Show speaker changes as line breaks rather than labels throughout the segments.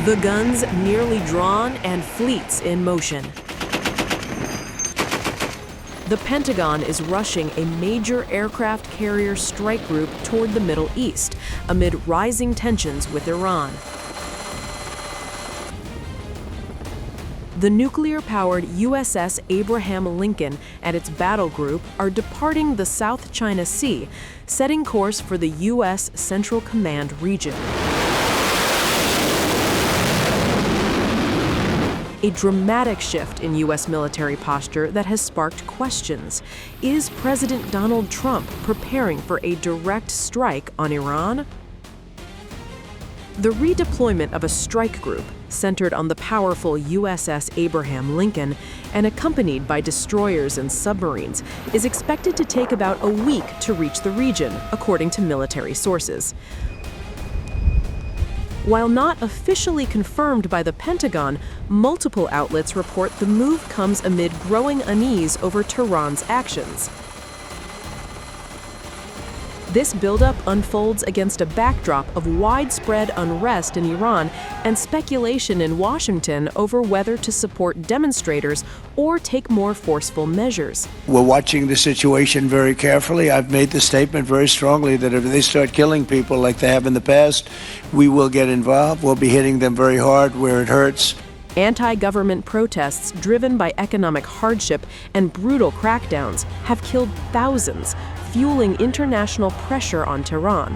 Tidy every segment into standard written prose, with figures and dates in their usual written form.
The guns nearly drawn and fleets in motion. The Pentagon is rushing a major aircraft carrier strike group toward the Middle East amid rising tensions with Iran. The nuclear-powered USS Abraham Lincoln and its battle group are departing the South China Sea, setting course for the U.S. Central Command region. A dramatic shift in U.S. military posture that has sparked questions. Is President Donald Trump preparing for a direct strike on Iran? The redeployment of a strike group, centered on the powerful USS Abraham Lincoln and accompanied by destroyers and submarines, is expected to take about a week to reach the region, according to military sources. While not officially confirmed by the Pentagon, multiple outlets report the move comes amid growing unease over Tehran's actions. This buildup unfolds against a backdrop of widespread unrest in Iran and speculation in Washington over whether to support demonstrators or take more forceful measures.
We're watching the situation very carefully. I've made the statement very strongly that if they start killing people like they have in the past, we will get involved. We'll be hitting them very hard where it hurts.
Anti-government protests driven by economic hardship and brutal crackdowns have killed thousands, fueling international pressure on Tehran.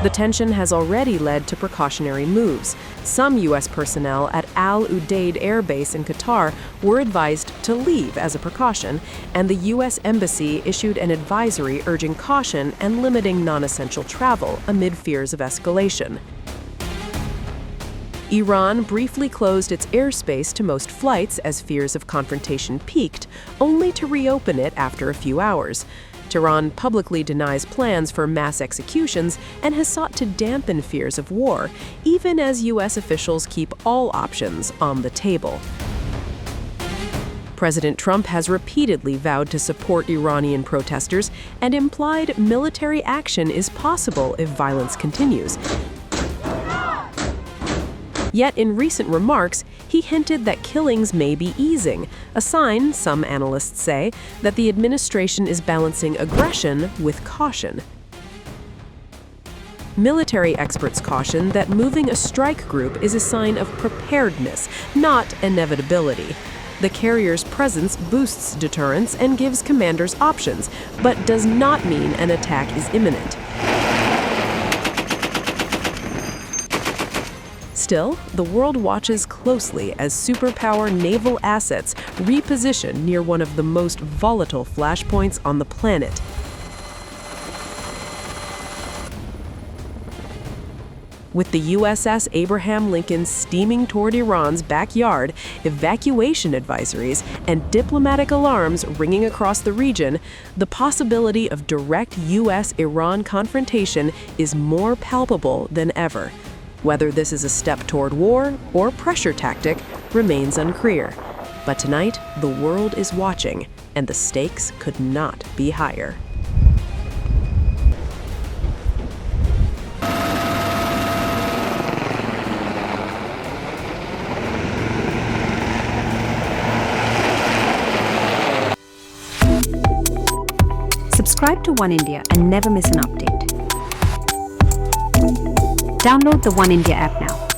The tension has already led to precautionary moves. Some U.S. personnel at Al Udeid Air Base in Qatar were advised to leave as a precaution, and the U.S. Embassy issued an advisory urging caution and limiting non-essential travel amid fears of escalation. Iran briefly closed its airspace to most flights as fears of confrontation peaked, only to reopen it after a few hours. Tehran publicly denies plans for mass executions and has sought to dampen fears of war, even as U.S. officials keep all options on the table. President Trump has repeatedly vowed to support Iranian protesters and implied military action is possible if violence continues. Yet in recent remarks, he hinted that killings may be easing, a sign, some analysts say, that the administration is balancing aggression with caution. Military experts caution that moving a strike group is a sign of preparedness, not inevitability. The carrier's presence boosts deterrence and gives commanders options, but does not mean an attack is imminent. Still, the world watches closely as superpower naval assets reposition near one of the most volatile flashpoints on the planet. With the USS Abraham Lincoln steaming toward Iran's backyard, evacuation advisories, and diplomatic alarms ringing across the region, the possibility of direct U.S.-Iran confrontation is more palpable than ever. Whether this is a step toward war or pressure tactic remains unclear. But tonight, the world is watching, and the stakes could not be higher.
Subscribe to One India and never miss an update. Download the One India app now.